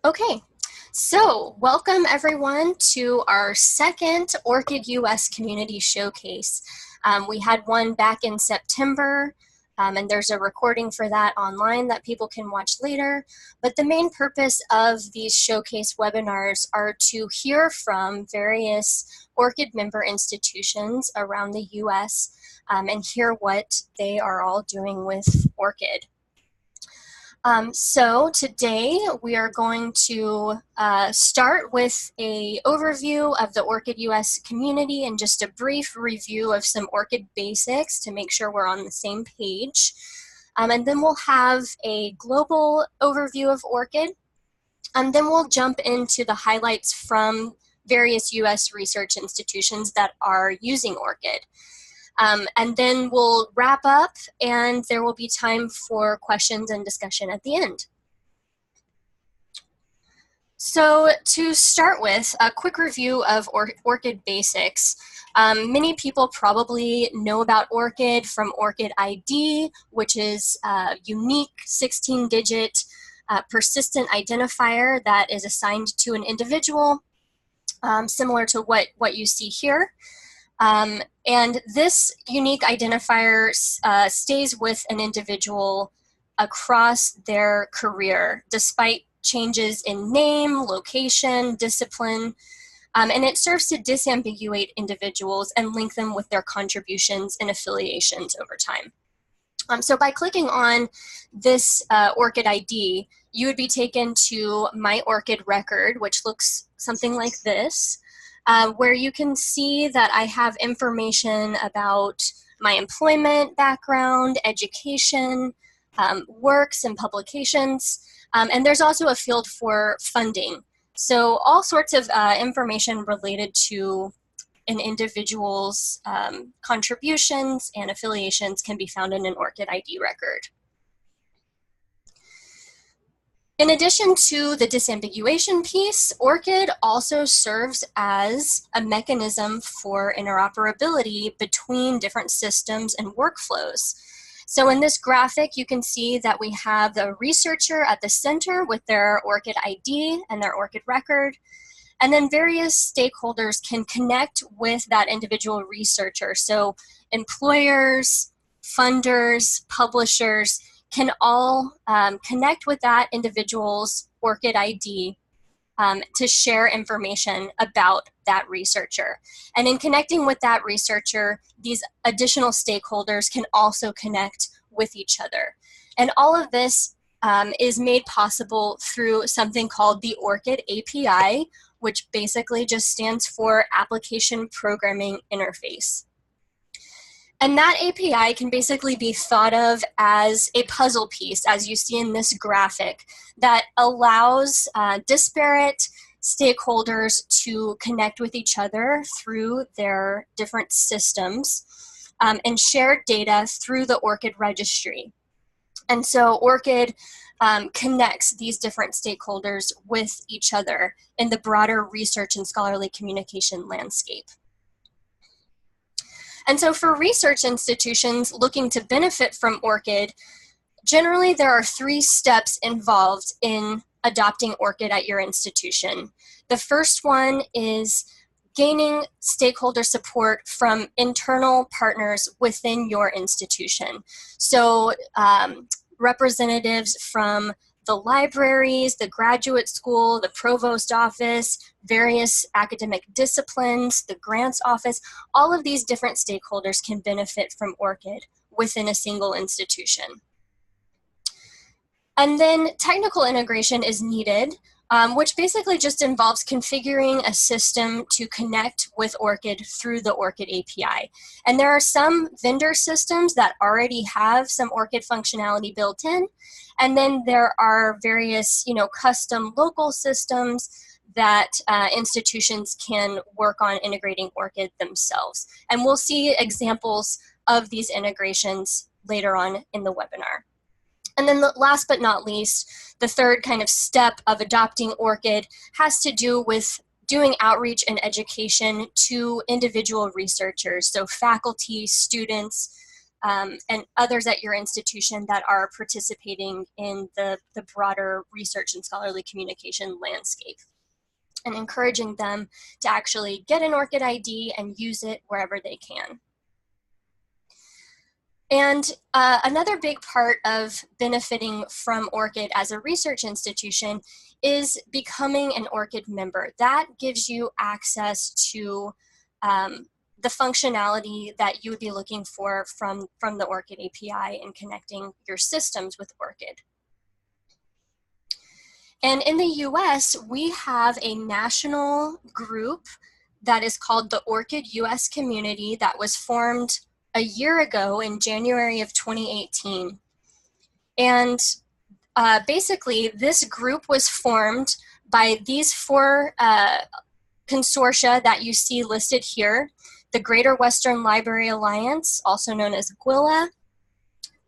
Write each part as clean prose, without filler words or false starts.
Okay, so welcome everyone to our second ORCID US Community Showcase. We had one back in September, and there's a recording for that online that people can watch later. But the main purpose of these showcase webinars are to hear from various ORCID member institutions around the US and hear what they are all doing with ORCID. So today we are going to start with an overview of the ORCID US community and just a brief review of some ORCID basics to make sure we're on the same page. And then we'll have a global overview of ORCID. And then we'll jump into the highlights from various US research institutions that are using ORCID. And then we'll wrap up and there will be time for questions and discussion at the end. So to start with, a quick review of ORCID basics. Many people probably know about ORCID from ORCID ID, which is a unique 16-digit persistent identifier that is assigned to an individual, similar to what you see here. And this unique identifier stays with an individual across their career, despite changes in name, location, discipline, and it serves to disambiguate individuals and link them with their contributions and affiliations over time. So by clicking on this ORCID ID, you would be taken to My ORCID Record, which looks something like this. Where you can see that I have information about my employment background, education, works and publications, and there's also a field for funding. So all sorts of information related to an individual's contributions and affiliations can be found in an ORCID ID record. In addition to the disambiguation piece, ORCID also serves as a mechanism for interoperability between different systems and workflows. So in this graphic, you can see that we have the researcher at the center with their ORCID ID and their ORCID record, and then various stakeholders can connect with that individual researcher. So employers, funders, publishers, can all connect with that individual's ORCID ID to share information about that researcher. And in connecting with that researcher, these additional stakeholders can also connect with each other. And all of this is made possible through something called the ORCID API, which basically just stands for Application Programming Interface. And that API can basically be thought of as a puzzle piece, as you see in this graphic, that allows disparate stakeholders to connect with each other through their different systems and share data through the ORCID registry. And so ORCID connects these different stakeholders with each other in the broader research and scholarly communication landscape. And so for research institutions looking to benefit from ORCID, generally there are 3 steps involved in adopting ORCID at your institution. The first one is gaining stakeholder support from internal partners within your institution. So representatives from the libraries, the graduate school, the provost office, various academic disciplines, the grants office, all of these different stakeholders can benefit from ORCID within a single institution. And then technical integration is needed, which basically just involves configuring a system to connect with ORCID through the ORCID API. And there are some vendor systems that already have some ORCID functionality built in, and then there are various, custom local systems that institutions can work on integrating ORCID themselves. And we'll see examples of these integrations later on in the webinar. And then last but not least, the third kind of step of adopting ORCID has to do with doing outreach and education to individual researchers, so faculty, students, and others at your institution that are participating in the broader research and scholarly communication landscape, and encouraging them to actually get an ORCID ID and use it wherever they can. And another big part of benefiting from ORCID as a research institution is becoming an ORCID member. That gives you access to the functionality that you would be looking for from the ORCID API and connecting your systems with ORCID. And in the US, we have a national group that is called the ORCID US Community that was formed a year ago in January of 2018. And basically, this group was formed by these four consortia that you see listed here: the Greater Western Library Alliance, also known as GWILA,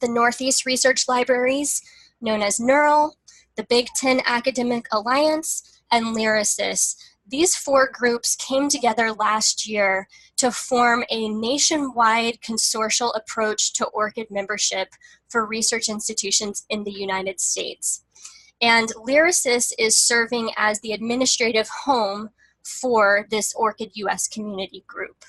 the Northeast Research Libraries, known as NURL, the Big Ten Academic Alliance, and Lyrasis. These four groups came together last year to form a nationwide consortial approach to ORCID membership for research institutions in the United States. And Lyrasis is serving as the administrative home for this ORCID US community group.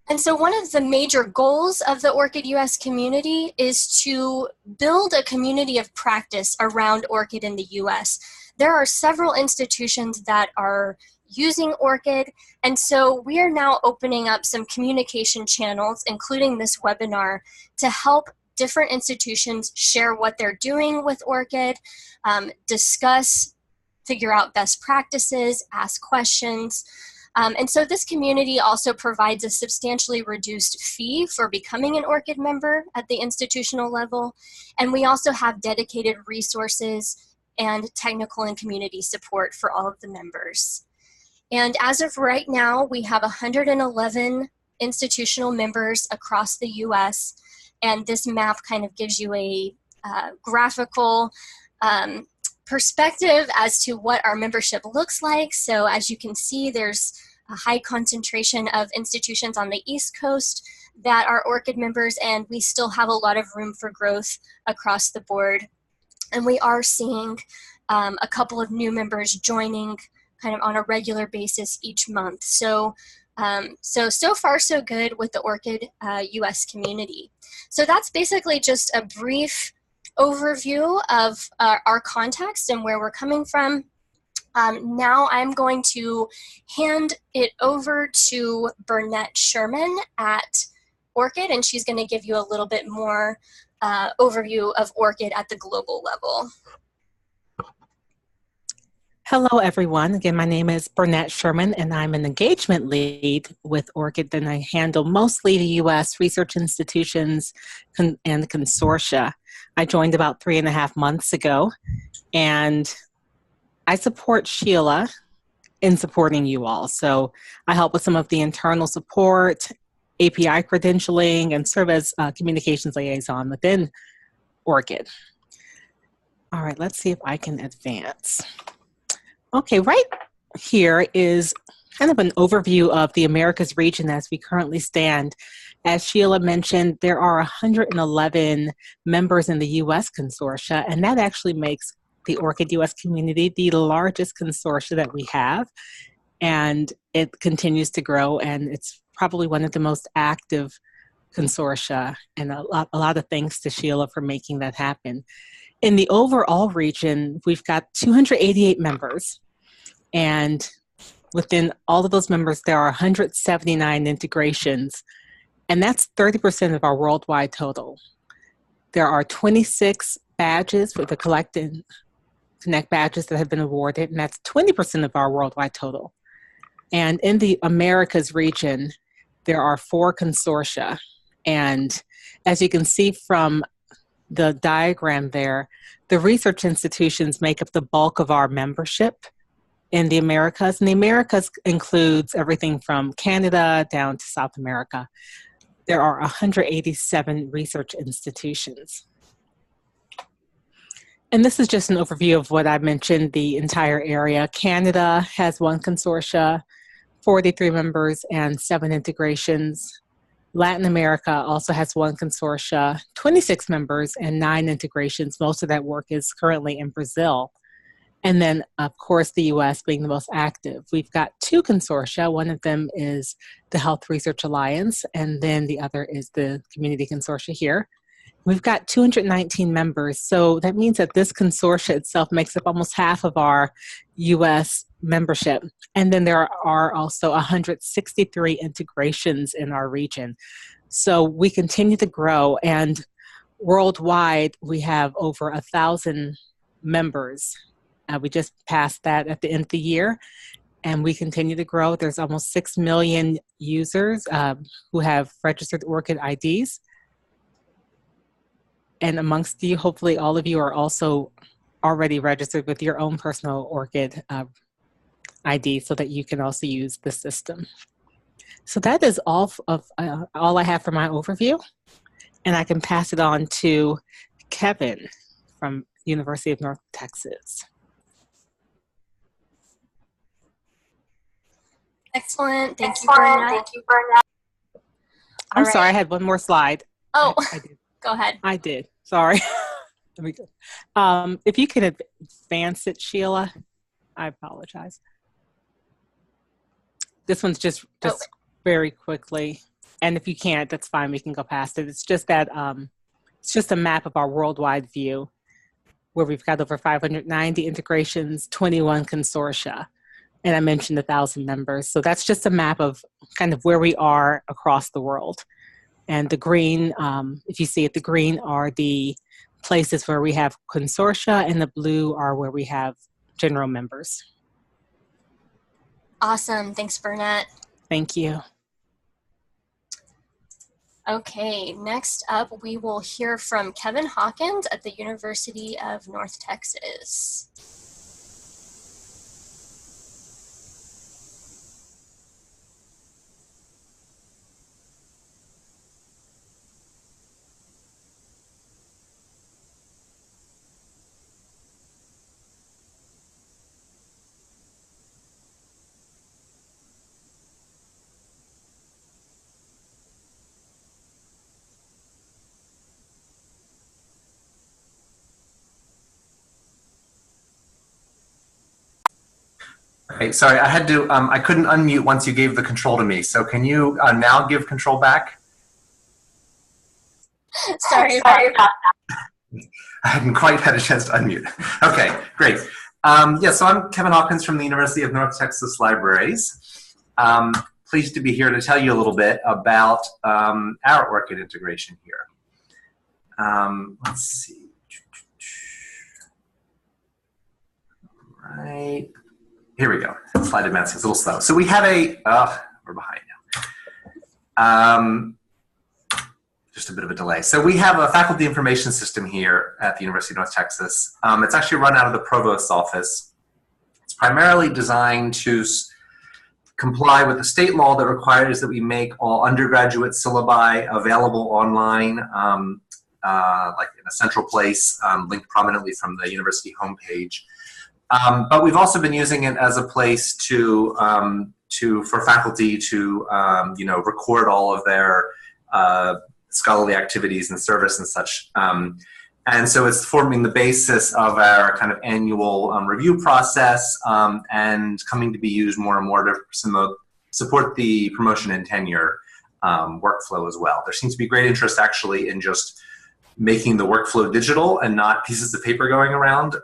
And so one of the major goals of the ORCID US community is to build a community of practice around ORCID in the US. There are several institutions that are using ORCID, and so we are now opening up some communication channels, including this webinar, to help different institutions share what they're doing with ORCID, discuss, figure out best practices, ask questions. And so this community also provides a substantially reduced fee for becoming an ORCID member at the institutional level. And we also have dedicated resources and technical and community support for all of the members. And as of right now, we have 111 institutional members across the US. And this map kind of gives you a graphical perspective as to what our membership looks like. So as you can see, there's a high concentration of institutions on the East Coast that are ORCID members, and we still have a lot of room for growth across the board. And we are seeing a couple of new members joining kind of on a regular basis each month. So so far so good with the ORCID US community. So that's basically just a brief overview of our context and where we're coming from. Now I'm going to hand it over to Burnett Sherman at ORCID, and she's going to give you a little bit more overview of ORCID at the global level. Hello, everyone. Again, my name is Burnett Sherman, and I'm an engagement lead with ORCID, and I handle mostly the U.S. research institutions and consortia. I joined about 3.5 months ago, and I support Sheila in supporting you all. So I help with some of the internal support, API credentialing, and serve as communications liaison within ORCID. All right, let's see if I can advance. Okay, right here is kind of an overview of the Americas region as we currently stand. As Sheila mentioned, there are 111 members in the U.S. consortia, and that actually makes the ORCID US community the largest consortia that we have, and it continues to grow, and it's probably one of the most active consortia, and a lot of thanks to Sheila for making that happen. In the overall region, we've got 288 members, and within all of those members, there are 179 integrations, and that's 30% of our worldwide total. There are 26 badges for the Connect badges that have been awarded, and that's 20% of our worldwide total. And in the Americas region, there are 4 consortia. And as you can see from the diagram there, the research institutions make up the bulk of our membership in the Americas. And the Americas includes everything from Canada down to South America. There are 187 research institutions. And this is just an overview of what I mentioned, the entire area. Canada has 1 consortia, 43 members, and 7 integrations. Latin America also has 1 consortia, 26 members, and 9 integrations. Most of that work is currently in Brazil. And then, of course, the US being the most active. We've got 2 consortia. One of them is the Health Research Alliance, and then the other is the Community Consortia here. We've got 219 members, so that means that this consortia itself makes up almost half of our US membership. And then there are also 163 integrations in our region. So we continue to grow, and worldwide we have over 1,000 members. We just passed that at the end of the year, and we continue to grow. There's almost 6 million users who have registered ORCID IDs. And amongst you, hopefully all of you are also already registered with your own personal ORCID ID so that you can also use the system. So that is all I have for my overview. And I can pass it on to Kevin from University of North Texas. Excellent. Thank you, Bernadette. I'm sorry, I had one more slide. Oh, I did. Go ahead. I did. Sorry. Let me go. If you can advance it, Sheila, I apologize. This one's just very quickly. And if you can't, that's fine. We can go past it. It's just that it's just a map of our worldwide view where we've got over 590 integrations, 21 consortia. And I mentioned 1,000 members. So that's just a map of kind of where we are across the world. And the green, if you see it, the green are the places where we have consortia, and the blue are where we have general members. Awesome. Thanks, Bernadette. Thank you. Okay, next up, we will hear from Kevin Hawkins at the University of North Texas. Okay, sorry, I had to, I couldn't unmute once you gave the control to me. So can you now give control back? Sorry about that. I hadn't quite had a chance to unmute. Okay, great. Yeah, so I'm Kevin Hawkins from the University of North Texas Libraries. Pleased to be here to tell you a little bit about our ORCID integration here. Let's see. Right. Here we go. Slide advancing is a little slow. So we have a, we're behind now. Just a bit of a delay. So we have a faculty information system here at the University of North Texas. It's actually run out of the provost's office. It's primarily designed to comply with the state law that requires that we make all undergraduate syllabi available online, like in a central place, linked prominently from the university homepage. But we've also been using it as a place for faculty to record all of their scholarly activities and service and such. And so it's forming the basis of our kind of annual review process and coming to be used more and more to support the promotion and tenure workflow as well. There seems to be great interest actually in just making the workflow digital and not pieces of paper going around.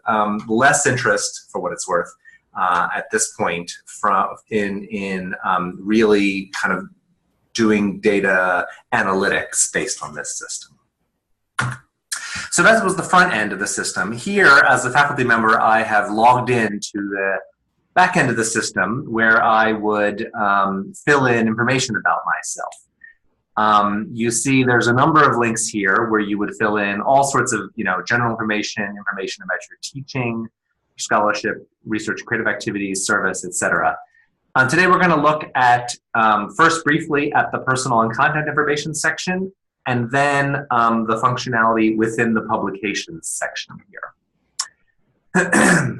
Less interest, for what it's worth, at this point in really kind of doing data analytics based on this system. So that was the front end of the system. Here, as a faculty member, I have logged in to the back end of the system where I would fill in information about myself. You see there's a number of links here where you would fill in all sorts of general information about your teaching, scholarship, research, creative activities, service, etc. Today we're going to look at first briefly at the personal and contact information section, and then the functionality within the publications section here.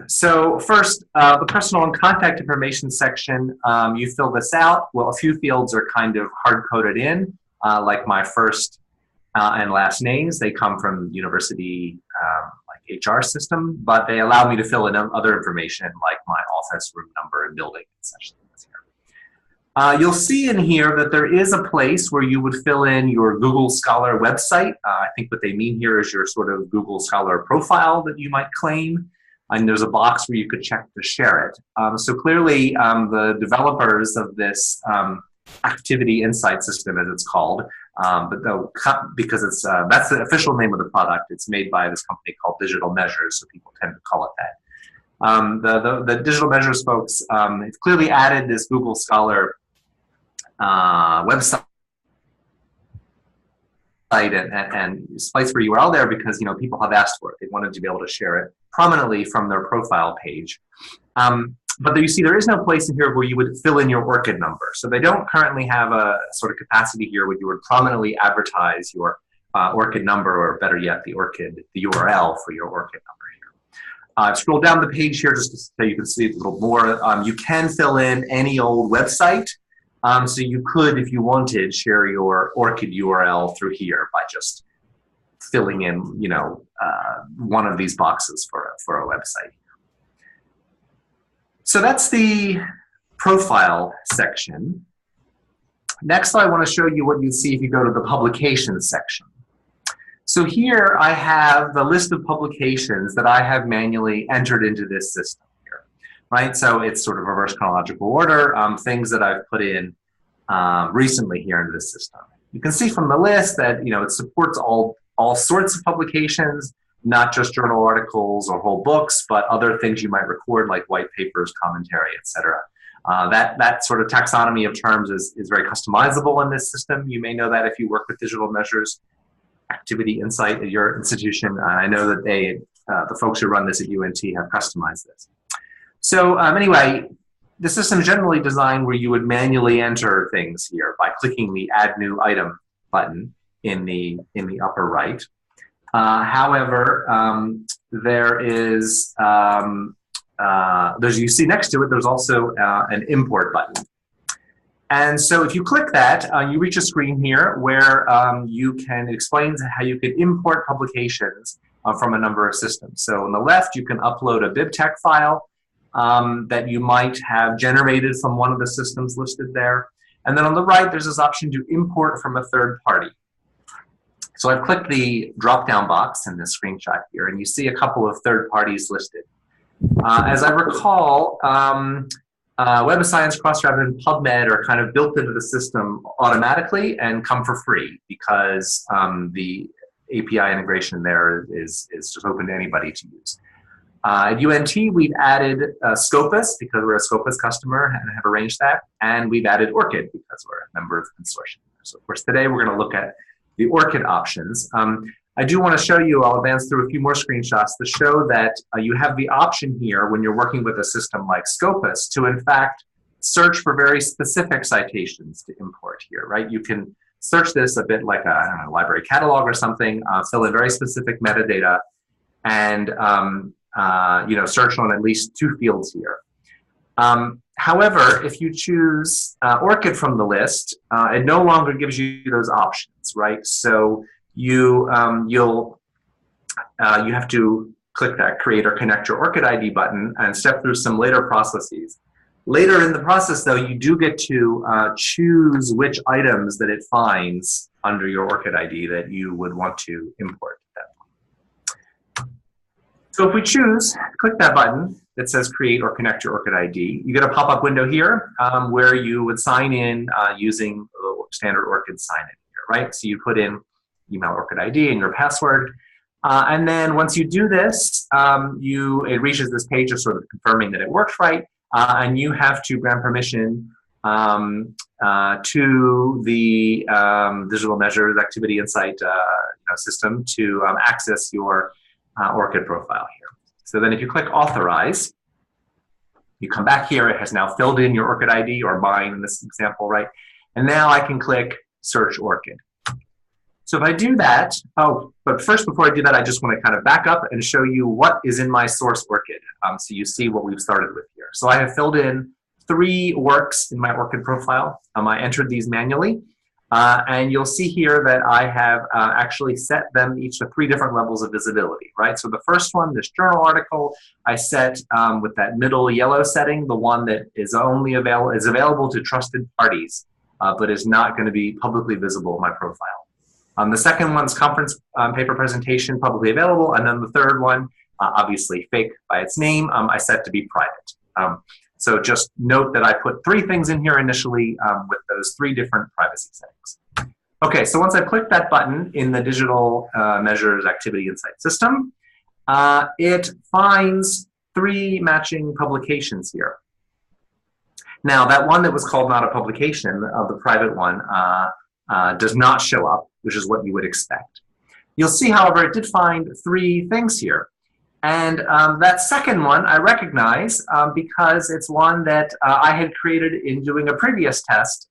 So first, the personal and contact information section, you fill this out. Well, a few fields are kind of hard-coded in. like my first and last names. They come from university like HR system, but they allow me to fill in other information like my office room number and building and such things here. You'll see in here that there is a place where you would fill in your Google Scholar website. I think what they mean here is your sort of Google Scholar profile that you might claim. And there's a box where you could check to share it. So clearly, the developers of this activity insight system, as it's called, but though, because it's that's the official name of the product. It's made by this company called Digital Measures, so people tend to call it that. The Digital Measures folks have clearly added this Google Scholar website and splice for URL there because people have asked for it. They wanted to be able to share it prominently from their profile page. But you see, there is no place in here where you would fill in your ORCID number. So they don't currently have a sort of capacity here where you would prominently advertise your ORCID number, or better yet, the URL for your ORCID number here. Scroll down the page here just so you can see a little more. You can fill in any old website. So you could, if you wanted, share your ORCID URL through here by just filling in, one of these boxes for a website. So that's the profile section. Next, I want to show you what you see if you go to the publications section. So here I have the list of publications that I have manually entered into this system here, right? So it's sort of reverse chronological order, things that I've put in recently here into the system. You can see from the list that it supports all sorts of publications, not just journal articles or whole books, but other things you might record like white papers, commentary, etc. That sort of taxonomy of terms is very customizable in this system. You may know that if you work with Digital Measures Activity Insight at your institution. I know that the folks who run this at UNT have customized this. So anyway, the system is generally designed where you would manually enter things here by clicking the Add New Item button in the upper right. However, there is, you see next to it, there's also an import button. And so if you click that, you reach a screen here where you can explain how you could import publications from a number of systems. So on the left, you can upload a BibTeX file that you might have generated from one of the systems listed there. And then on the right, there's this option to import from a third party. So I've clicked the drop-down box in this screenshot here, and you see a couple of third parties listed. As I recall, Web of Science, Crossref, and PubMed are kind of built into the system automatically and come for free because the API integration there is just open to anybody to use. At UNT, we've added Scopus because we're a Scopus customer and have arranged that, and we've added ORCID because we're a member of the consortium. So of course, today we're going to look at the ORCID options. I do want to show you, I'll advance through a few more screenshots to show that you have the option here when you're working with a system like Scopus to in fact search for very specific citations to import here, right? You can search this a bit like a, I don't know, library catalog or something, fill in very specific metadata, and search on at least 2 fields here. However, if you choose ORCID from the list, it no longer gives you those options, right? So you have to click that Create or Connect Your ORCID ID button and step through some later processes. Later in the process, though, you do get to choose which items that it finds under your ORCID ID that you would want to import. So if we click that button that says Create or Connect Your ORCID ID, you get a pop-up window here where you would sign in using standard ORCID sign-in here, right? So you put in email ORCID ID and your password. And then once you do this, it reaches this page of sort of confirming that it works right, and you have to grant permission to the Digital Measures Activity Insight system to access your ORCID profile here. So then if you click Authorize, you come back here. It has now filled in your ORCID ID, or mine in this example, right? And now I can click Search ORCID. So if I do that, but first before I do that, I just want to kind of back up and show you what is in my source ORCID. So you see what we've started with here. So I have filled in 3 works in my ORCID profile. I entered these manually. And you'll see here that I have actually set them each to 3 different levels of visibility, right? So the first one, this journal article, I set with that middle yellow setting, the one that is only available to trusted parties, but is not going to be publicly visible in my profile. The second one's conference paper presentation, publicly available, and then the third one, obviously fake by its name, I set to be private. So just note that I put 3 things in here initially with those 3 different privacy settings. Okay, so once I click that button in the digital measures activity insight system, it finds 3 matching publications here. Now, that one that was called not a publication, the private one, does not show up, which is what you would expect. You'll see, however, it did find 3 things here. And that second one I recognize because it's one that I had created in doing a previous test,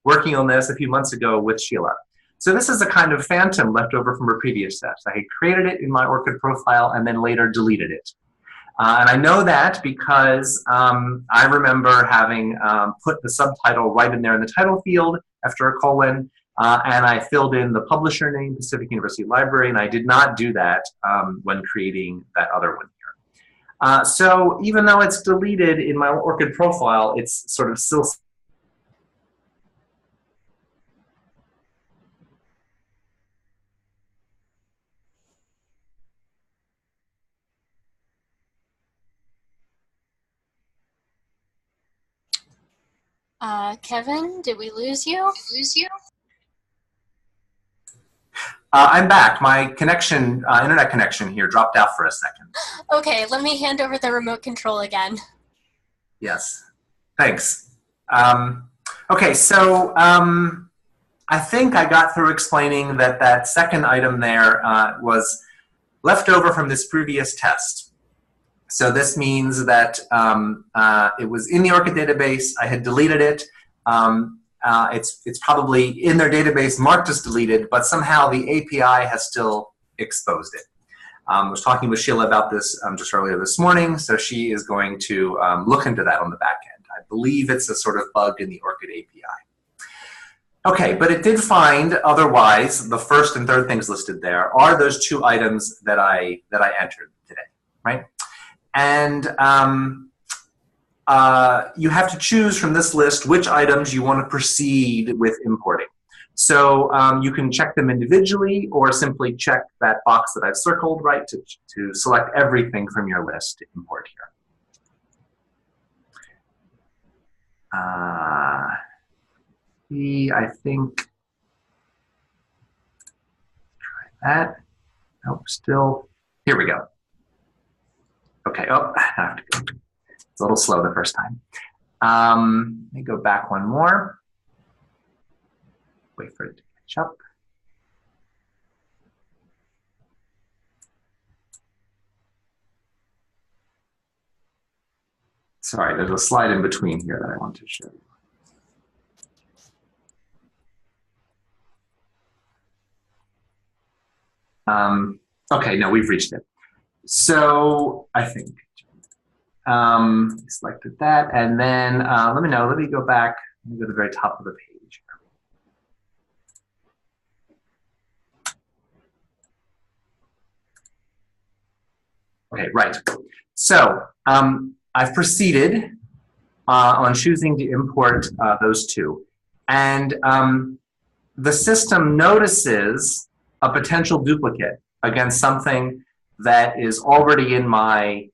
working on this a few months ago with Sheila. So this is a kind of phantom left over from a previous test. I had created it in my ORCID profile and then later deleted it. And I know that because I remember having put the subtitle right in there in the title field after a colon, and I filled in the publisher name, Pacific University Library, and I did not do that when creating that other one here. So even though it's deleted in my ORCID profile, it's sort of still Kevin, did we lose you? I'm back. My connection, internet connection here dropped out for a second. Okay, let me hand over the remote control again. Yes, thanks. Okay, so I think I got through explaining that that second item there was left over from this previous test. So this means that it was in the ORCID database. I had deleted it. It's probably in their database marked as deleted, but somehow the API has still exposed it. I was talking with Sheila about this just earlier this morning, so she is going to look into that on the back end. I believe it's a sort of bug in the ORCID API. Okay, but it did find otherwise the first and third things listed there are those 2 items that I entered today, right? And you have to choose from this list which items you want to proceed with importing. So you can check them individually or simply check that box that I've circled, right, to select everything from your list to import here. I think, try that. Nope, still, here we go. Okay, oh, I have to go. It's a little slow the first time. Let me go back one more. Wait for it to catch up. Sorry, there's a slide in between here that I want to show you. Okay, no, we've reached it. So I think selected that, and then let me go back. Let me go to the very top of the page. Okay, right. So I've proceeded on choosing to import those 2. And the system notices a potential duplicate against something that is already in my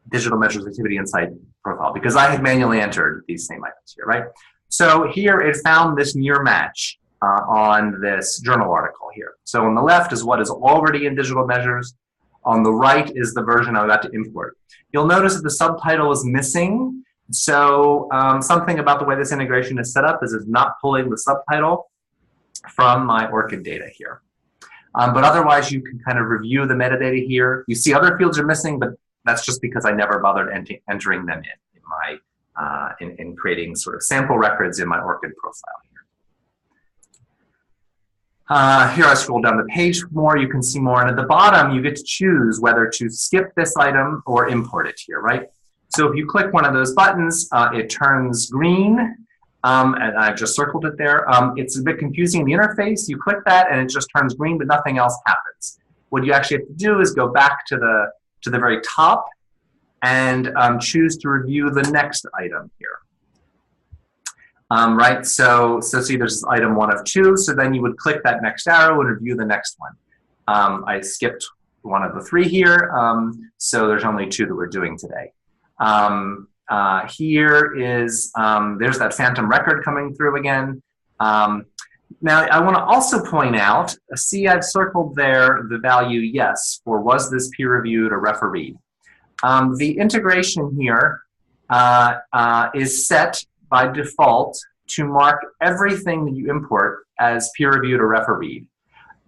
digital measures activity insight profile because I had manually entered these same items here, right? So here it found this near match on this journal article here. So on the left is what is already in digital measures. On the right is the version I'm about to import. You'll notice that the subtitle is missing. So something about the way this integration is set up is it's not pulling the subtitle from my ORCID data here. But otherwise, you can kind of review the metadata here. You see other fields are missing, but that's just because I never bothered entering them in my in creating sort of sample records in my ORCID profile here. Here I scroll down the page more, you can see more, and at the bottom you get to choose whether to skip this item or import it here, right? So if you click one of those buttons, it turns green, and I've just circled it there. It's a bit confusing in the interface. You click that and it just turns green, but nothing else happens. What you actually have to do is go back to the very top and choose to review the next item here. Right, so see there's item 1 of 2, so then you would click that next arrow and review the next one. I skipped one of the 3 here, so there's only 2 that we're doing today. Here is, there's that phantom record coming through again. Now, I want to also point out, see I've circled there the value yes for was this peer-reviewed or refereed. The integration here is set by default to mark everything that you import as peer-reviewed or refereed.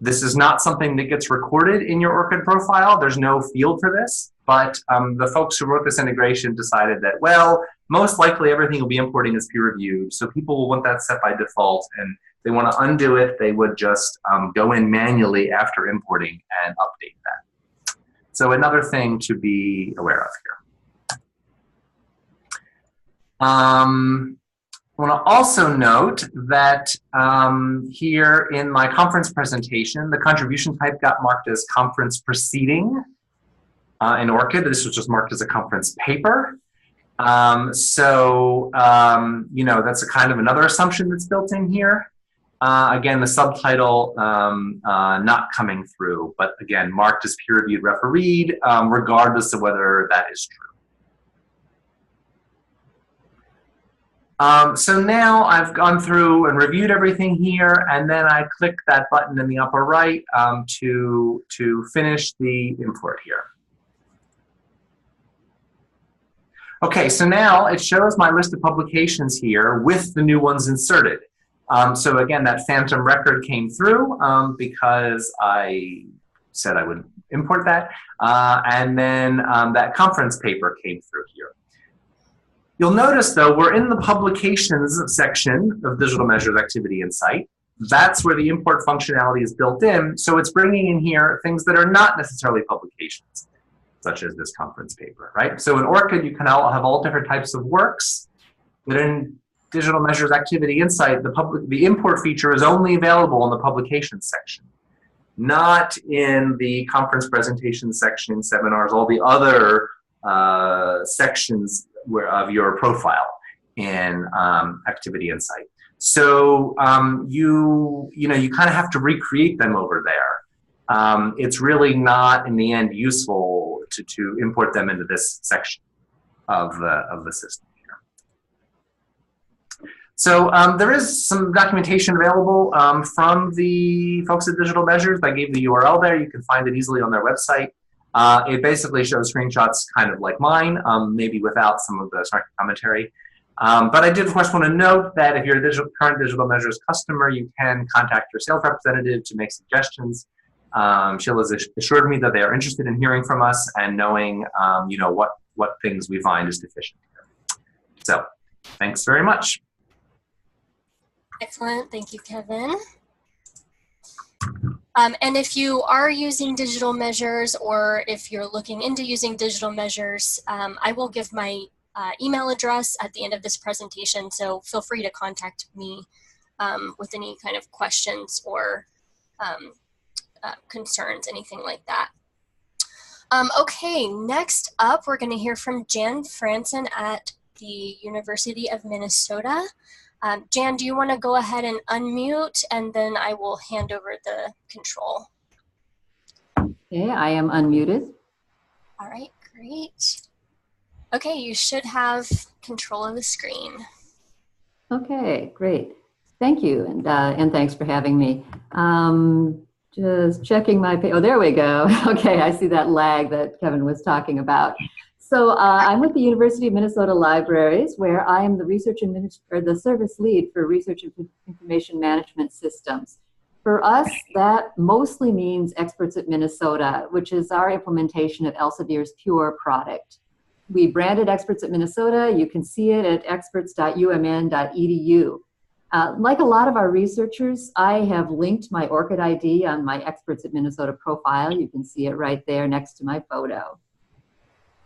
This is not something that gets recorded in your ORCID profile. There's no field for this, but the folks who wrote this integration decided that, well, most likely everything will be importing as peer-reviewed, so people will want that set by default, and they want to undo it, they would just go in manually after importing and update that. So another thing to be aware of here. I want to also note that here in my conference presentation, the contribution type got marked as conference proceeding in ORCID. This was just marked as a conference paper. You know, that's a kind of another assumption that's built in here. Again, the subtitle not coming through, but again, marked as peer-reviewed refereed, regardless of whether that is true. So now I've gone through and reviewed everything here, and then I click that button in the upper right to finish the import here. Okay, so now it shows my list of publications here with the new ones inserted. So again, that phantom record came through because I said I would import that, and then that conference paper came through here. You'll notice, though, we're in the publications section of Digital Measures Activity Insight. That's where the import functionality is built in, so it's bringing in here things that are not necessarily publications, such as this conference paper, right? So in ORCID, you can have all different types of works, but in Digital Measures Activity Insight, the import feature is only available in the publications section, not in the conference presentation section, seminars, all the other sections of your profile in Activity Insight. So you kind of have to recreate them over there. It's really not in the end useful to import them into this section of the system here. So there is some documentation available from the folks at Digital Measures. I gave the URL there. You can find it easily on their website. It basically shows screenshots kind of like mine, maybe without some of the commentary. But I did, of course, want to note that if you're a current Digital Measures customer, you can contact your sales representative to make suggestions. Sheila has assured me that they are interested in hearing from us and knowing, what things we find is deficient here. So, thanks very much. Excellent. Thank you, Kevin. And if you are using Digital Measures, or if you're looking into using Digital Measures, I will give my email address at the end of this presentation, so feel free to contact me with any kind of questions or concerns, anything like that. Okay, next up, we're going to hear from Jan Franson at the University of Minnesota. Jan, do you want to go ahead and unmute, and then I will hand over the control. Okay, I am unmuted. All right, great. Okay, you should have control of the screen. Okay, great. Thank you, and thanks for having me. Just checking my page. Oh, there we go. Okay, I see that lag that Kevin was talking about. So I'm with the University of Minnesota Libraries, where I am the the service lead for Research Information Management Systems. For us, that mostly means Experts at Minnesota, which is our implementation of Elsevier's Pure product. We branded Experts at Minnesota. You can see it at experts.umn.edu. Like a lot of our researchers, I have linked my ORCID ID on my Experts at Minnesota profile. You can see it right there next to my photo.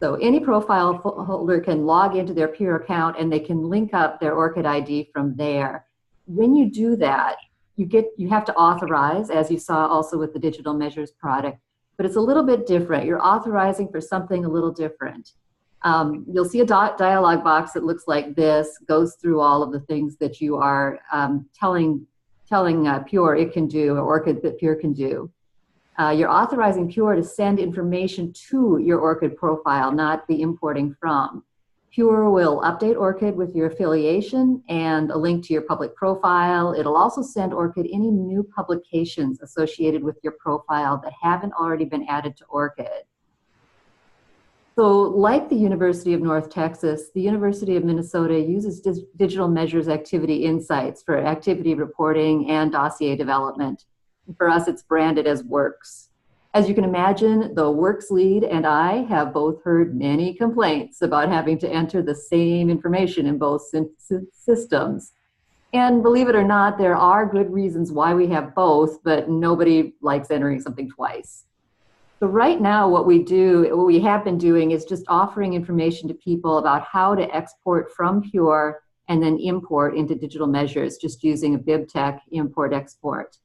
So any profile holder can log into their Pure account and they can link up their ORCID ID from there. When you do that, you have to authorize, as you saw also with the digital measures product, but it's a little bit different. You're authorizing for something a little different. You'll see a dialog box that looks like this, goes through all of the things that you are telling Pure it can do, or ORCID that Pure can do. You're authorizing Pure to send information to your ORCID profile, not the importing from. Pure will update ORCID with your affiliation and a link to your public profile. It'll also send ORCID any new publications associated with your profile that haven't already been added to ORCID. So like the University of North Texas, the University of Minnesota uses digital measures activity insights for activity reporting and dossier development. For us, it's branded as WORCS. As you can imagine, the WORCS lead and I have both heard many complaints about having to enter the same information in both systems. And believe it or not, there are good reasons why we have both, but nobody likes entering something twice. So right now, what we have been doing is just offering information to people about how to export from Pure and then import into digital measures, just using a BibTeX import-export.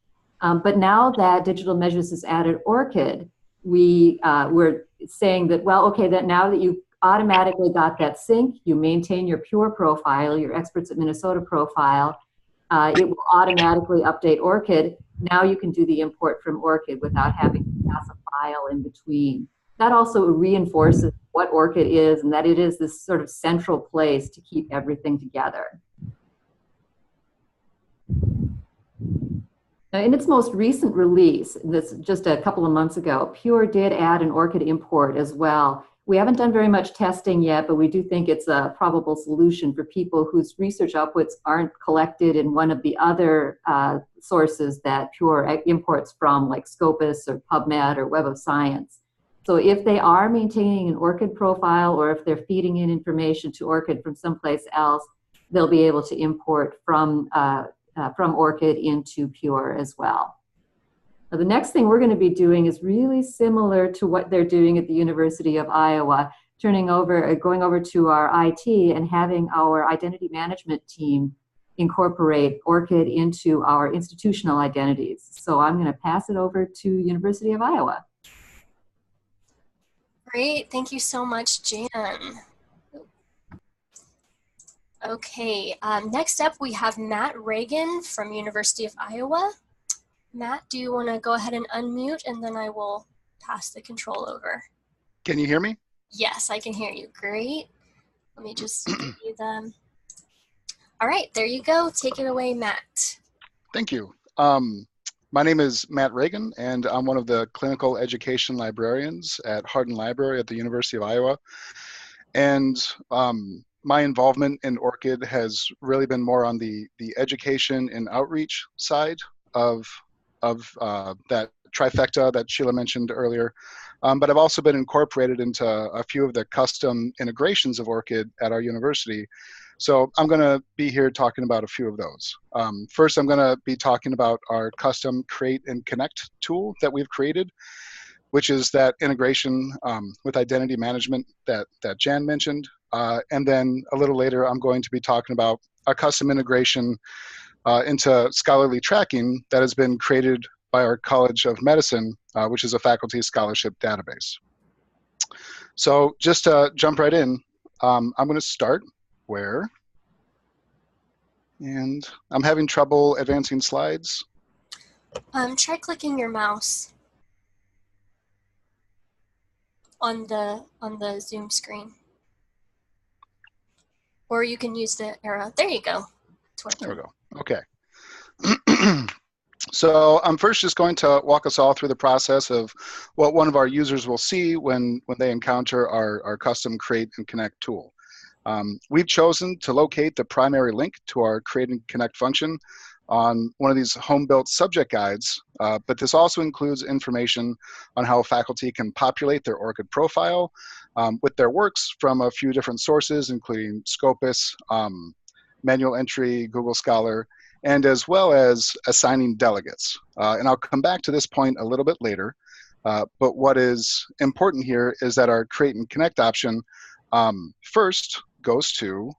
But now that digital measures has added ORCID, we're saying that, well, okay, that now that you automatically got that sync, you maintain your Pure profile, your Experts at Minnesota profile, it will automatically update ORCID. Now you can do the import from ORCID without having to pass a file in between. That also reinforces what ORCID is and that it is this sort of central place to keep everything together. Now, in its most recent release, this just a couple of months ago, Pure did add an ORCID import as well. We haven't done very much testing yet, but we do think it's a probable solution for people whose research outputs aren't collected in one of the other sources that Pure imports from, like Scopus or PubMed or Web of Science. So if they are maintaining an ORCID profile or if they're feeding in information to ORCID from someplace else, they'll be able to import from ORCID into Pure as well. Now, the next thing we're going to be doing is really similar to what they're doing at the University of Iowa, going over to our IT and having our identity management team incorporate ORCID into our institutional identities. So I'm going to pass it over to University of Iowa. Great, thank you so much, Jan. Okay, next up we have Matt Reagan from University of Iowa. Matt, do you want to go ahead and unmute and then I will pass the control over. Can you hear me? Yes, I can hear you. Great. Let me just give you them. All right, there you go. Take it away, Matt. Thank you. My name is Matt Reagan, and I'm one of the clinical education librarians at Hardin Library at the University of Iowa. And my involvement in ORCID has really been more on the education and outreach side of that trifecta that Sheila mentioned earlier. But I've also been incorporated into a few of the custom integrations of ORCID at our university. So I'm going to be here talking about a few of those. First, I'm going to be talking about our custom Create and Connect tool that we've created, which is that integration with identity management that Jan mentioned. And then a little later, I'm going to be talking about a custom integration into scholarly tracking that has been created by our College of Medicine, which is a faculty scholarship database. So just to jump right in, I'm going to start where, and I'm having trouble advancing slides. Try clicking your mouse on the Zoom screen. Or you can use the arrow. There you go. There we go. Okay. So I'm first just going to walk us all through the process of what one of our users will see when they encounter our custom Create and Connect tool. We've chosen to locate the primary link to our Create and Connect function on one of these home-built subject guides, but this also includes information on how faculty can populate their ORCID profile with their works from a few different sources, including Scopus, manual entry, Google Scholar, and as well as assigning delegates. And I'll come back to this point a little bit later, But what is important here is that our Create and Connect option first goes to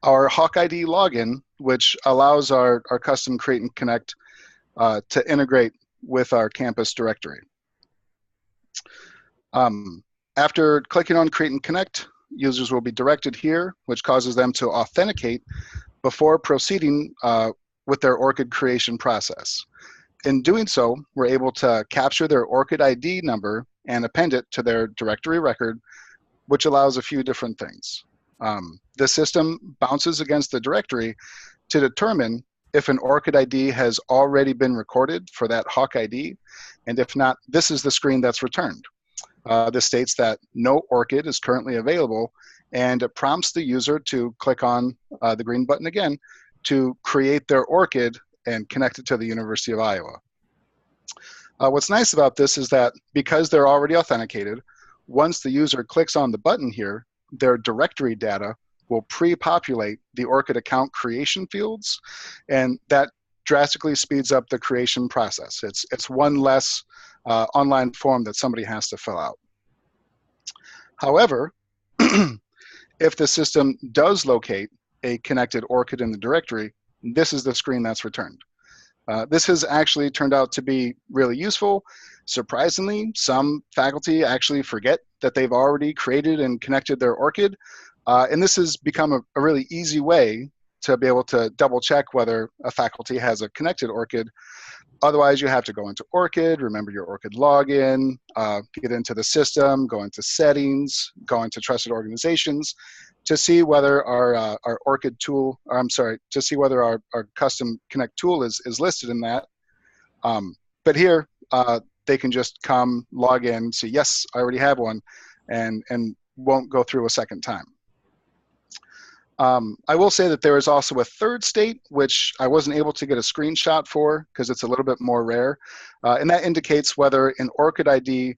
our HawkID login, which allows our custom Create and Connect to integrate with our campus directory. After clicking on Create and Connect, users will be directed here, which causes them to authenticate before proceeding with their ORCID creation process. In doing so, we're able to capture their ORCID ID number and append it to their directory record, which allows a few different things. The system bounces against the directory to determine if an ORCID ID has already been recorded for that Hawk ID, and if not, this is the screen that's returned. This states that no ORCID is currently available, and it prompts the user to click on the green button again to create their ORCID and connect it to the University of Iowa. What's nice about this is that because they're already authenticated, once the user clicks on the button here, their directory data will pre-populate the ORCID account creation fields, and that drastically speeds up the creation process. It's one less online form that somebody has to fill out. However, if the system does locate a connected ORCID in the directory, this is the screen that's returned. This has actually turned out to be really useful. Surprisingly, some faculty actually forget that they've already created and connected their ORCID, and this has become a really easy way to be able to double check whether a faculty has a connected ORCID. Otherwise, you have to go into ORCID, remember your ORCID login, get into the system, go into settings, go into trusted organizations to see whether our ORCID tool, or I'm sorry, to see whether our custom connect tool is listed in that. But here, they can just come log in, say, yes, I already have one, and won't go through a second time. I will say that there is also a third state, which I wasn't able to get a screenshot for because it's a little bit more rare. And that indicates whether an ORCID ID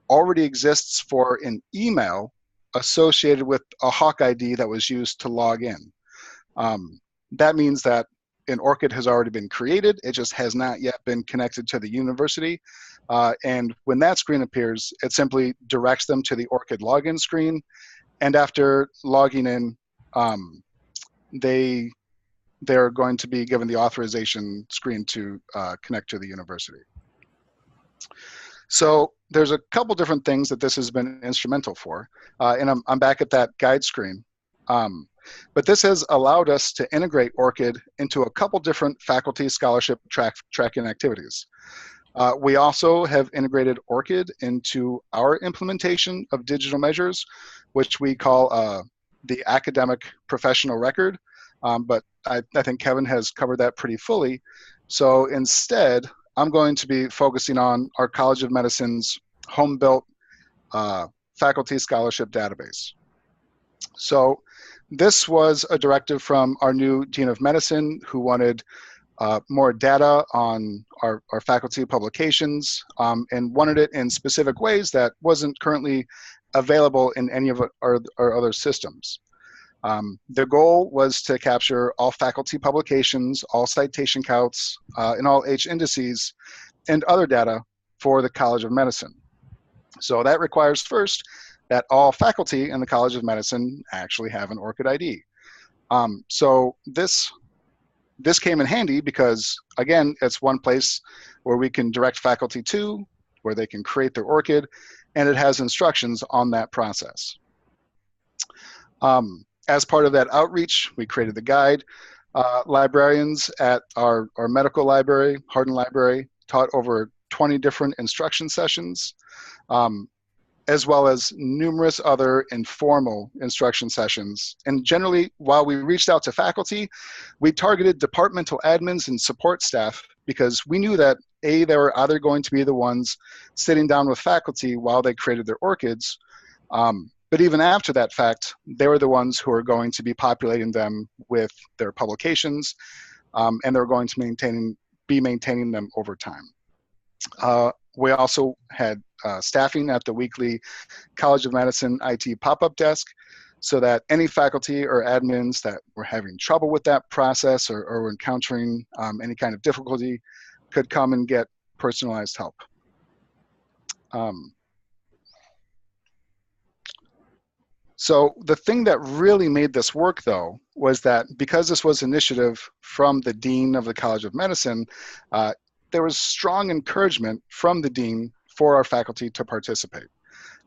already exists for an email associated with a Hawk ID that was used to log in. That means that an ORCID has already been created. It just has not yet been connected to the university. And when that screen appears, it simply directs them to the ORCID login screen. And after logging in, they're going to be given the authorization screen to connect to the university. So there's a couple different things that this has been instrumental for, and I'm back at that guide screen. But this has allowed us to integrate ORCID into a couple different faculty scholarship tracking activities. We also have integrated ORCID into our implementation of digital measures, which we call the academic professional record, but I think Kevin has covered that pretty fully. So instead, I'm going to be focusing on our College of Medicine's home-built faculty scholarship database. So this was a directive from our new Dean of Medicine who wanted more data on our faculty publications and wanted it in specific ways that wasn't currently available in any of our other systems. The goal was to capture all faculty publications, all citation counts, and all H indices and other data for the College of Medicine. So that requires first that all faculty in the College of Medicine actually have an ORCID ID. So this came in handy because, again, it's one place where we can direct faculty to, where they can create their ORCID, and it has instructions on that process. As part of that outreach, we created the guide. Librarians at our medical library, Hardin Library, taught over 20 different instruction sessions, as well as numerous other informal instruction sessions. And generally, while we reached out to faculty, we targeted departmental admins and support staff because we knew that A, they were either going to be the ones sitting down with faculty while they created their ORCIDs, but even after that fact, they were the ones who are going to be populating them with their publications, and they're going to be maintaining them over time. We also had staffing at the weekly College of Medicine IT pop-up desk so that any faculty or admins that were having trouble with that process or were encountering any kind of difficulty could come and get personalized help. So the thing that really made this work, though, was that because this was an initiative from the Dean of the College of Medicine, there was strong encouragement from the Dean for our faculty to participate.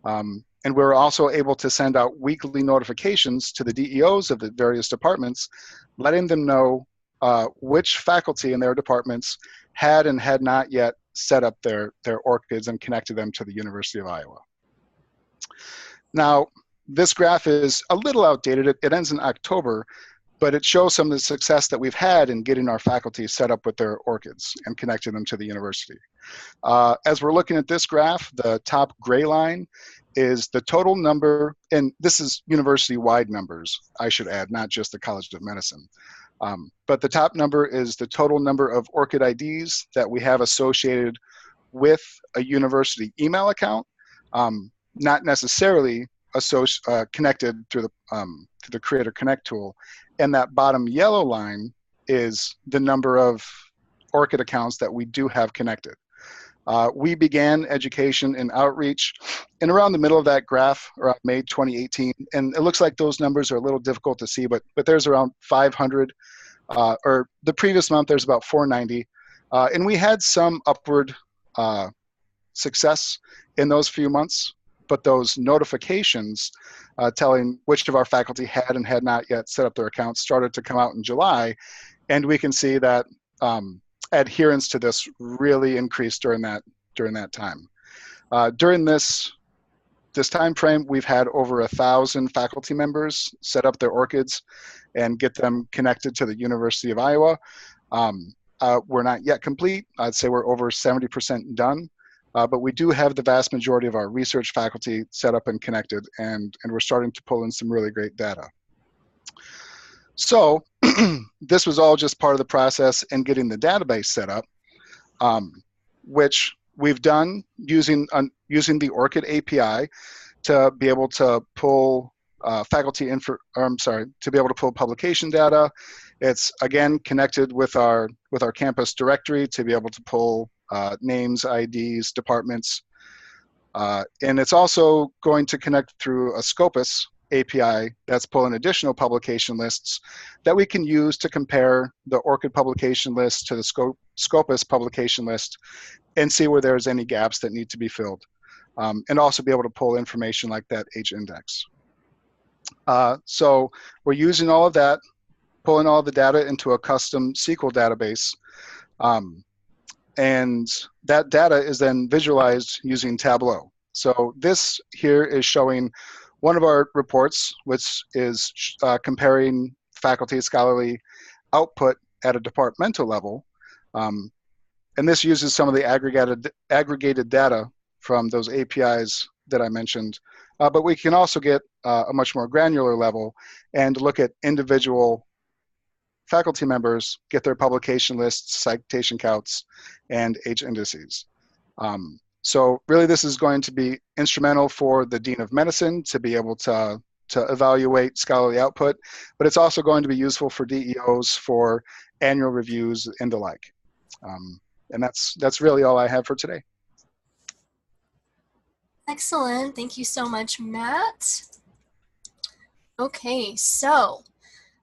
And we were also able to send out weekly notifications to the DEOs of the various departments, letting them know which faculty in their departments had and had not yet set up their ORCIDs and connected them to the University of Iowa. Now, this graph is a little outdated. It ends in October, but it shows some of the success that we've had in getting our faculty set up with their ORCIDs and connecting them to the university. As we're looking at this graph, the top gray line is the total number, and this is university-wide numbers, I should add, not just the College of Medicine. But the top number is the total number of ORCID IDs that we have associated with a university email account, not necessarily connected through the Creator Connect tool. And that bottom yellow line is the number of ORCID accounts that we do have connected. We began education and outreach in around the middle of that graph, around May 2018. And it looks like those numbers are a little difficult to see, but there's around 500, or the previous month there's about 490. And we had some upward success in those few months, but those notifications telling which of our faculty had and had not yet set up their accounts started to come out in July. And we can see that adherence to this really increased during that time. During this time frame, we've had over 1,000 faculty members set up their ORCIDs and get them connected to the University of Iowa. We're not yet complete. I'd say we're over 70% done, but we do have the vast majority of our research faculty set up and connected, and we're starting to pull in some really great data. So this was all just part of the process in getting the database set up, which we've done using the ORCID API to be able to pull to be able to pull publication data. It's again connected with our campus directory to be able to pull names, IDs, departments, and it's also going to connect through a Scopus API that's pulling additional publication lists that we can use to compare the ORCID publication list to the Scopus publication list and see where there's any gaps that need to be filled, and also be able to pull information like that H-index. So we're using all of that, pulling all the data into a custom SQL database, and that data is then visualized using Tableau. So this here is showing one of our reports, which is comparing faculty scholarly output at a departmental level. And this uses some of the aggregated data from those APIs that I mentioned. But we can also get a much more granular level and look at individual faculty members, get their publication lists, citation counts, and H indices. So really this is going to be instrumental for the Dean of Medicine to be able to evaluate scholarly output, but it's also going to be useful for DEOs for annual reviews and the like. And that's really all I have for today. Excellent. Thank you so much, Matt. Okay, so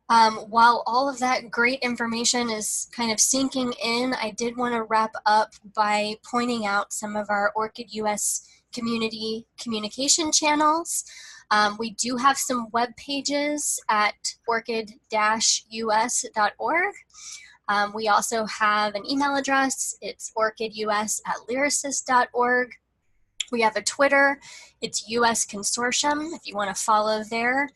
while all of that great information is kind of sinking in, I did want to wrap up by pointing out some of our ORCID US community communication channels. We do have some web pages at orcid-us.org. We also have an email address. It's orcidus@lyrasis.org. We have a Twitter. It's US Consortium if you want to follow there.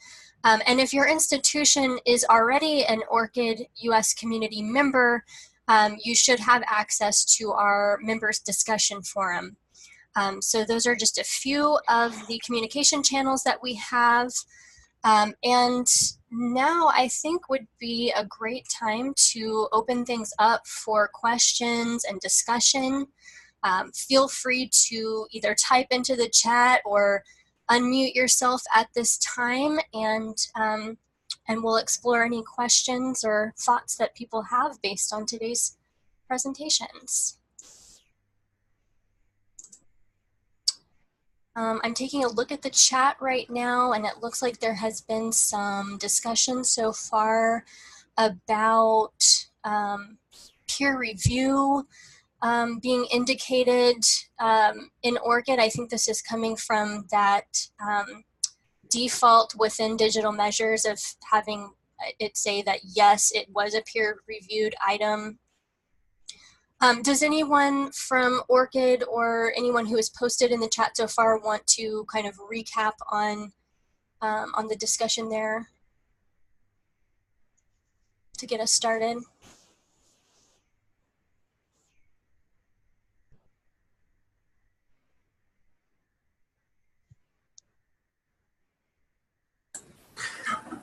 And if your institution is already an ORCID US community member, you should have access to our members discussion forum. So those are just a few of the communication channels that we have. And now I think would be a great time to open things up for questions and discussion. Feel free to either type into the chat or unmute yourself at this time, and we'll explore any questions or thoughts that people have based on today's presentations. I'm taking a look at the chat right now, and it looks like there has been some discussion so far about peer review being indicated in ORCID. I think this is coming from that default within digital measures of having it say that, yes, it was a peer-reviewed item. Does anyone from ORCID or anyone who has posted in the chat so far want to kind of recap on the discussion there to get us started?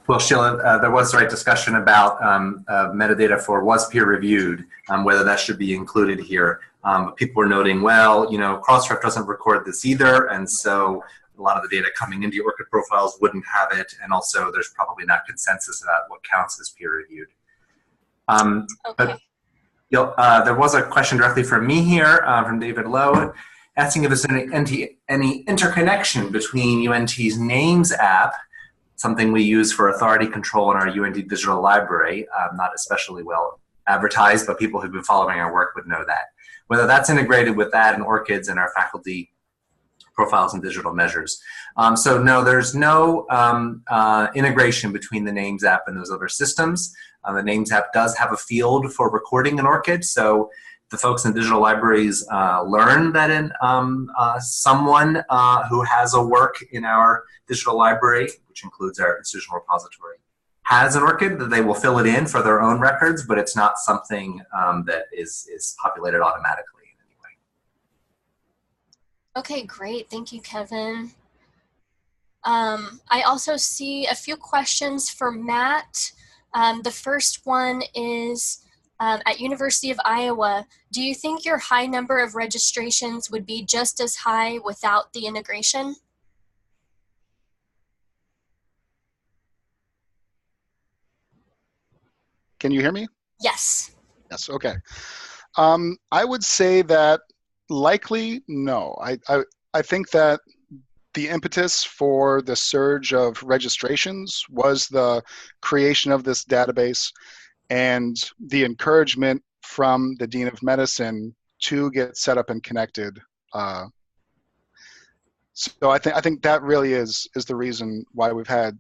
Well, Sheila, there was the right discussion about metadata for was peer reviewed, whether that should be included here. People were noting, well, you know, Crossref doesn't record this either, and so a lot of the data coming into your ORCID profiles wouldn't have it, and also there's probably not consensus about what counts as peer reviewed. Okay. But there was a question directly from me here, from David Lowe, asking if there's any interconnection between UNT's Names app, something we use for authority control in our UNT digital library, not especially well advertised, but people who've been following our work would know that. Whether that's integrated with that and ORCIDs and our faculty profiles and digital measures. So no, there's no integration between the Names app and those other systems. The Names app does have a field for recording an ORCID, so the folks in digital libraries learn that in someone who has a work in our digital library, which includes our institutional repository, has an ORCID, that they will fill it in for their own records, but it's not something that is populated automatically in any way. Okay, great. Thank you, Kevin. I also see a few questions for Matt. The first one is, at University of Iowa, do you think your high number of registrations would be just as high without the integration? Can you hear me? Yes. Yes, okay. I would say that likely no. I think that the impetus for the surge of registrations was the creation of this database and the encouragement from the Dean of Medicine to get set up and connected. So I think that really is the reason why we've had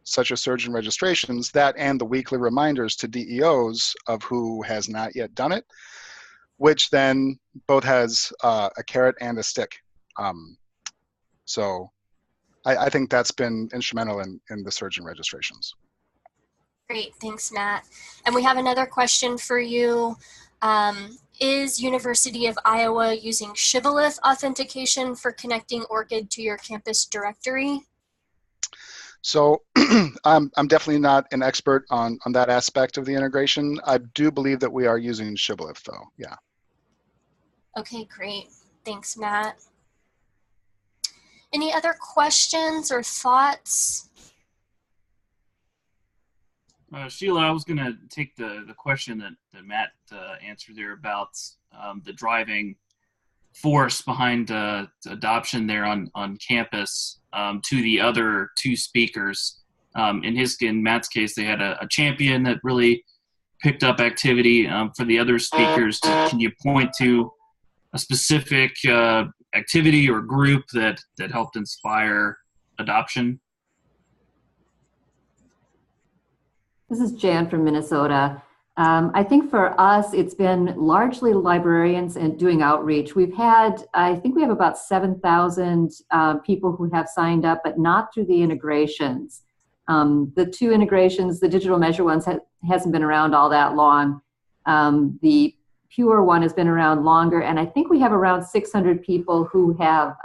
such a surge in registrations, that and the weekly reminders to DEOs of who has not yet done it, which then both has a carrot and a stick. So I think that's been instrumental in the surge in registrations. Great, thanks, Matt. And we have another question for you. Is University of Iowa using Shibboleth authentication for connecting ORCID to your campus directory? So I'm definitely not an expert on that aspect of the integration. I do believe that we are using Shibboleth though, yeah. Okay, great. Thanks, Matt. Any other questions or thoughts? Sheila, I was going to take the question that Matt answered there about the driving force behind adoption there on campus to the other two speakers. In Matt's case, they had a champion that really picked up activity. For the other speakers, can you point to a specific activity or group that helped inspire adoption? This is Jan from Minnesota. I think for us, it's been largely librarians and doing outreach. We've had, I think we have about 7,000 people who have signed up, but not through the integrations. The two integrations, the digital measure ones hasn't been around all that long. The Pure one has been around longer, and I think we have around 600 people who have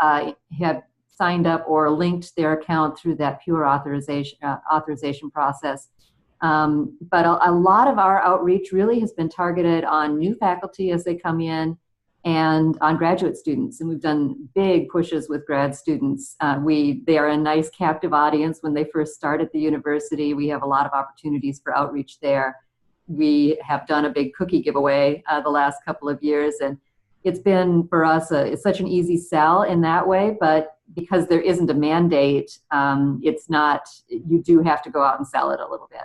signed up or linked their account through that Pure authorization process. But a lot of our outreach really has been targeted on new faculty as they come in and on graduate students. And we've done big pushes with grad students. They are a nice captive audience when they first start at the university. We have a lot of opportunities for outreach there. We have done a big cookie giveaway the last couple of years, and it's been for us, it's such an easy sell in that way, but because there isn't a mandate, it's not, you do have to go out and sell it a little bit.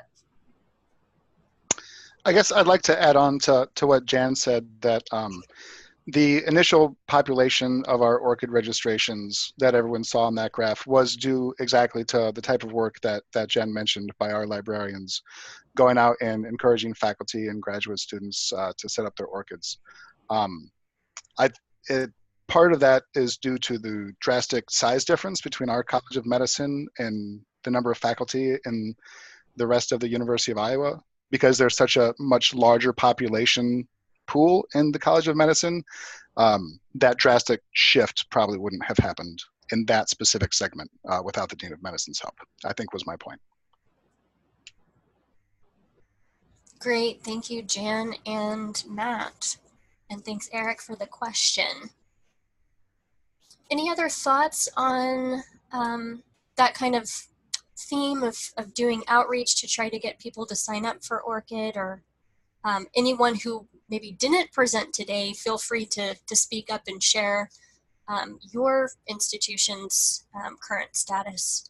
I guess I'd like to add on to what Jan said, that the initial population of our ORCID registrations that everyone saw on that graph was due exactly to the type of work that Jen mentioned by our librarians, going out and encouraging faculty and graduate students to set up their ORCIDs. Part of that is due to the drastic size difference between our College of Medicine and the number of faculty in the rest of the University of Iowa, because there's such a much larger population pool in the College of Medicine. That drastic shift probably wouldn't have happened in that specific segment without the Dean of Medicine's help, I think was my point. Great, thank you, Jan and Matt. And thanks, Eric, for the question. Any other thoughts on that kind of theme of doing outreach to try to get people to sign up for ORCID, or anyone who maybe didn't present today, feel free to speak up and share your institution's current status,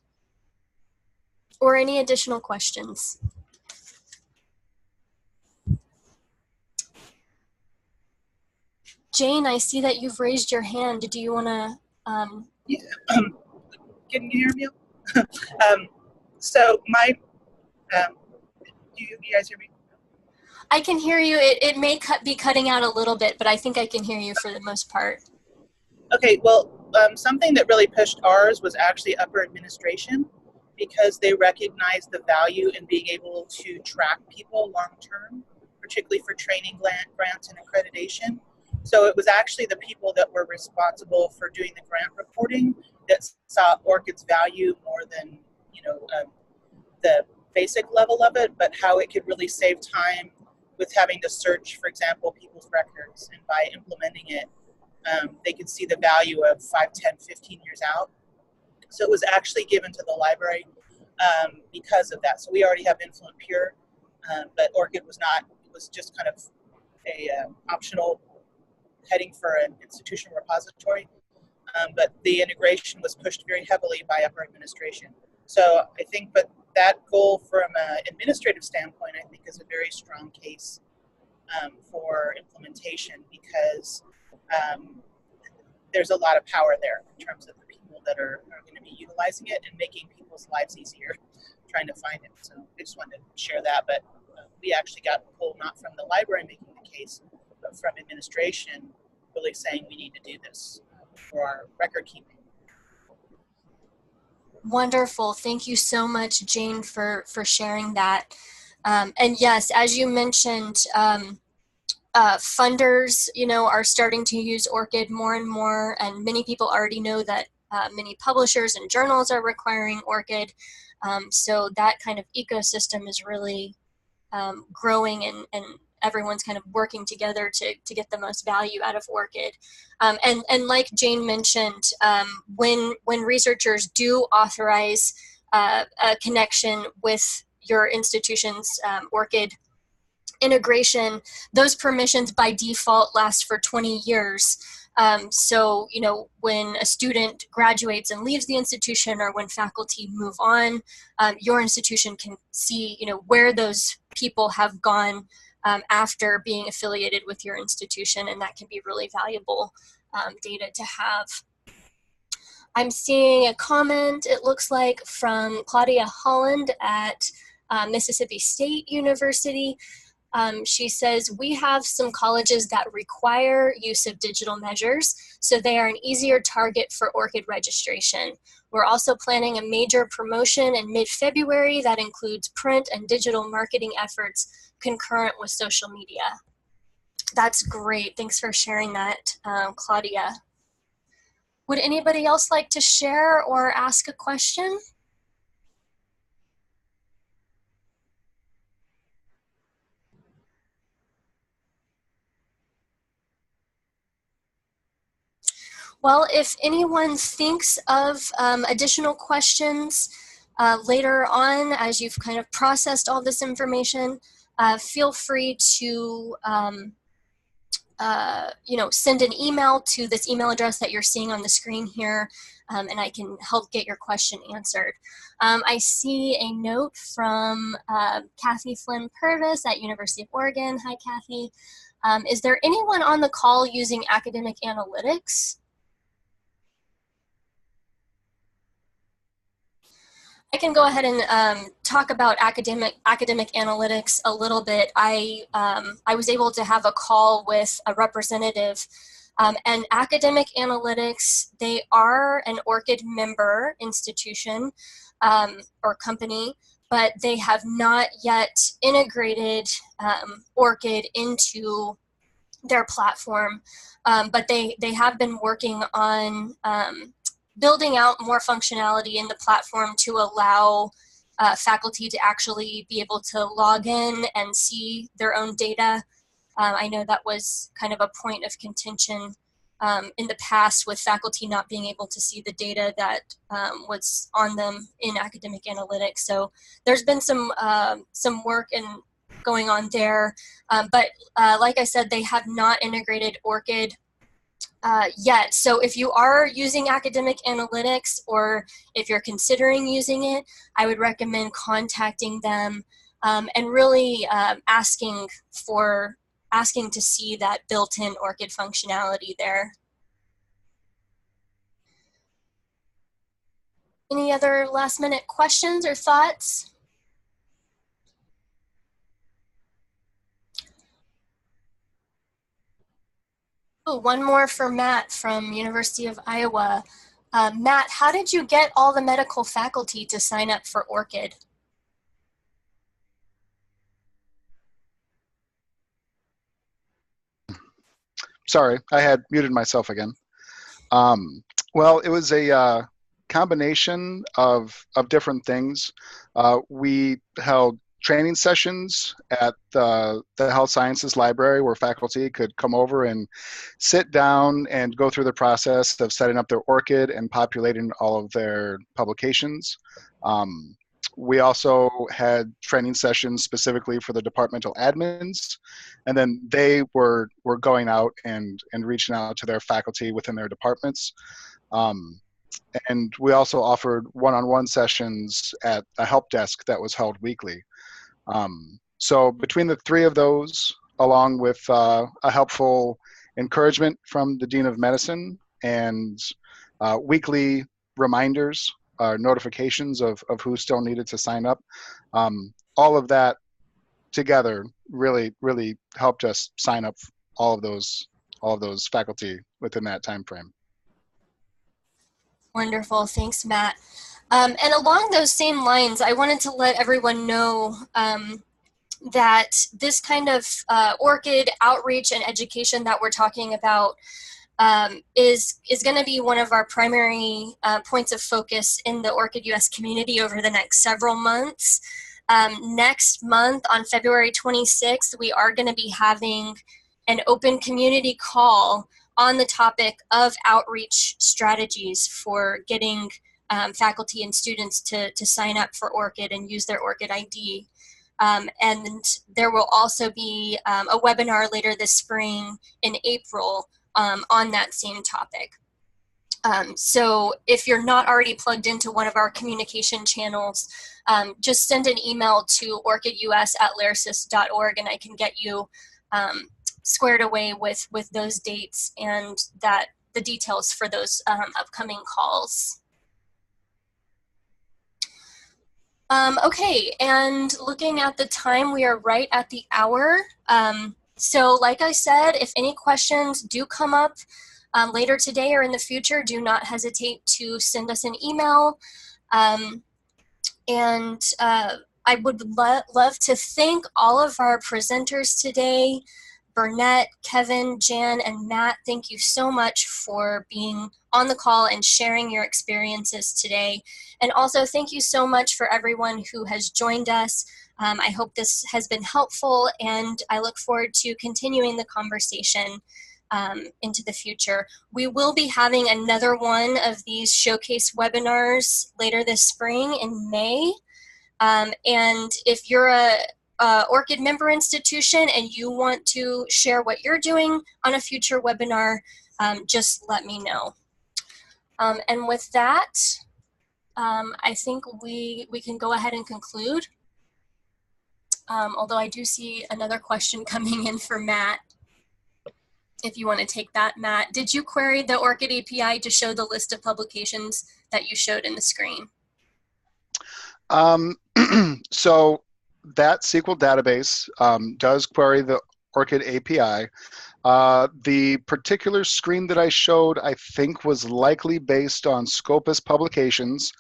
or any additional questions. Jane, I see that you've raised your hand. Do you want to? Yeah. Can you hear me? So my, do you guys hear me? I can hear you. It may be cutting out a little bit, but I think I can hear you for the most part. Okay, well, something that really pushed ours was actually upper administration, because they recognized the value in being able to track people long-term, particularly for training grants and accreditation. So it was actually the people that were responsible for doing the grant reporting that saw ORCID's value more than, the basic level of it, but how it could really save time with having to search, for example, people's records. And by implementing it, they could see the value of 5, 10, 15 years out. So it was actually given to the library because of that. So we already have Influent Pure, but ORCID was not. It was just kind of a optional heading for an institutional repository. But the integration was pushed very heavily by upper administration. So I think, but that goal from an administrative standpoint, I think is a very strong case for implementation, because there's a lot of power there in terms of the people that are going to be utilizing it and making people's lives easier trying to find it. So I just wanted to share that, but we actually got pulled not from the library making the case, but from administration really saying we need to do this for our record keeping. Wonderful. Thank you so much, Jane, for sharing that. And yes, as you mentioned, funders, are starting to use ORCID more and more, and many people already know that many publishers and journals are requiring ORCID. So that kind of ecosystem is really growing, and everyone's kind of working together to get the most value out of ORCID. And like Jane mentioned, when researchers do authorize a connection with your institution's ORCID integration, those permissions by default last for 20 years. So, when a student graduates and leaves the institution, or when faculty move on, your institution can see, where those people have gone after being affiliated with your institution, and that can be really valuable data to have. I'm seeing a comment, it looks like, from Claudia Holland at Mississippi State University. She says, we have some colleges that require use of digital measures, so they are an easier target for ORCID registration. We're also planning a major promotion in mid-February that includes print and digital marketing efforts concurrent with social media. That's great. Thanks for sharing that, Claudia. Would anybody else like to share or ask a question? Well, if anyone thinks of additional questions later on, as you've kind of processed all this information, feel free to send an email to this email address that you're seeing on the screen here, and I can help get your question answered. I see a note from Kathy Flynn Purvis at University of Oregon. Hi, Kathy. Is there anyone on the call using academic analytics? I can go ahead and talk about academic analytics a little bit. I was able to have a call with a representative, and academic analytics, they are an ORCID member institution or company, but they have not yet integrated ORCID into their platform, but they have been working on building out more functionality in the platform to allow faculty to actually be able to log in and see their own data. I know that was kind of a point of contention in the past with faculty not being able to see the data that was on them in academic analytics. So there's been some work going on there, but like I said, they have not integrated ORCID yet. So if you are using academic analytics, or if you're considering using it, I would recommend contacting them and really asking to see that built-in ORCID functionality there. Any other last-minute questions or thoughts? Oh, one more for Matt from University of Iowa. Matt, how did you get all the medical faculty to sign up for ORCID? Sorry, I had muted myself again. Well, it was a combination of different things. We held training sessions at the health sciences library where faculty could come over and sit down and go through the process of setting up their ORCID and populating all of their publications. We also had training sessions specifically for the departmental admins, and then they were going out and reaching out to their faculty within their departments. And we also offered one-on-one sessions at a help desk that was held weekly. So between the three of those, along with a helpful encouragement from the Dean of Medicine and weekly reminders, notifications of who still needed to sign up, all of that together really helped us sign up all of those faculty within that time frame. Wonderful, thanks, Matt. And along those same lines, I wanted to let everyone know that this kind of ORCID outreach and education that we're talking about is going to be one of our primary points of focus in the ORCID US community over the next several months. Next month, on February 26th, we are going to be having an open community call on the topic of outreach strategies for getting faculty and students to sign up for ORCID and use their ORCID ID. And there will also be a webinar later this spring in April on that same topic. So if you're not already plugged into one of our communication channels, just send an email to orcidus@larisas.org and I can get you squared away with those dates and the details for those upcoming calls. Okay, and looking at the time, we are right at the hour. So like I said, if any questions do come up later today or in the future, do not hesitate to send us an email. And I would love to thank all of our presenters today. Burnett, Kevin, Jan, and Matt, thank you so much for being on the call and sharing your experiences today. And also thank you so much for everyone who has joined us. I hope this has been helpful, and I look forward to continuing the conversation into the future. We will be having another one of these showcase webinars later this spring in May. And if you're ORCID member institution and you want to share what you're doing on a future webinar, just let me know. And with that, I think we can go ahead and conclude. Although I do see another question coming in for Matt. If you want to take that, Matt. Did you query the ORCID API to show the list of publications that you showed in the screen? So that SQL database does query the ORCID API. The particular screen that I showed, I think, was likely based on Scopus publications,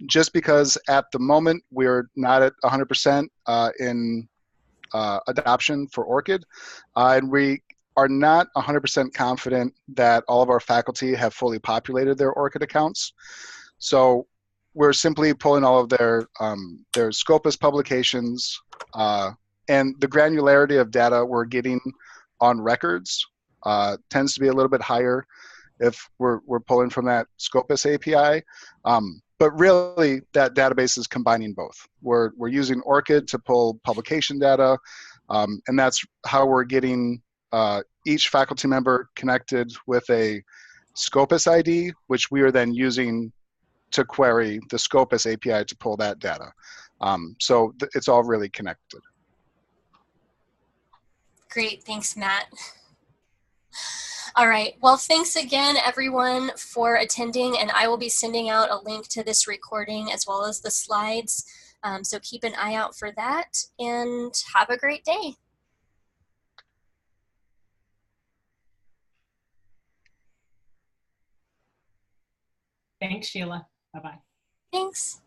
just because at the moment we're not at 100% in adoption for ORCID, and we are not 100% confident that all of our faculty have fully populated their ORCID accounts. So we're simply pulling all of their Scopus publications, and the granularity of data we're getting on records tends to be a little bit higher if we're pulling from that Scopus API. But really, that database is combining both. We're using ORCID to pull publication data, and that's how we're getting each faculty member connected with a Scopus ID, which we are then using to query the Scopus API to pull that data. So it's all really connected. Great, thanks, Matt. All right, well, thanks again, everyone, for attending, and I will be sending out a link to this recording as well as the slides. So keep an eye out for that, and have a great day. Thanks, Sheila. Bye-bye. Thanks.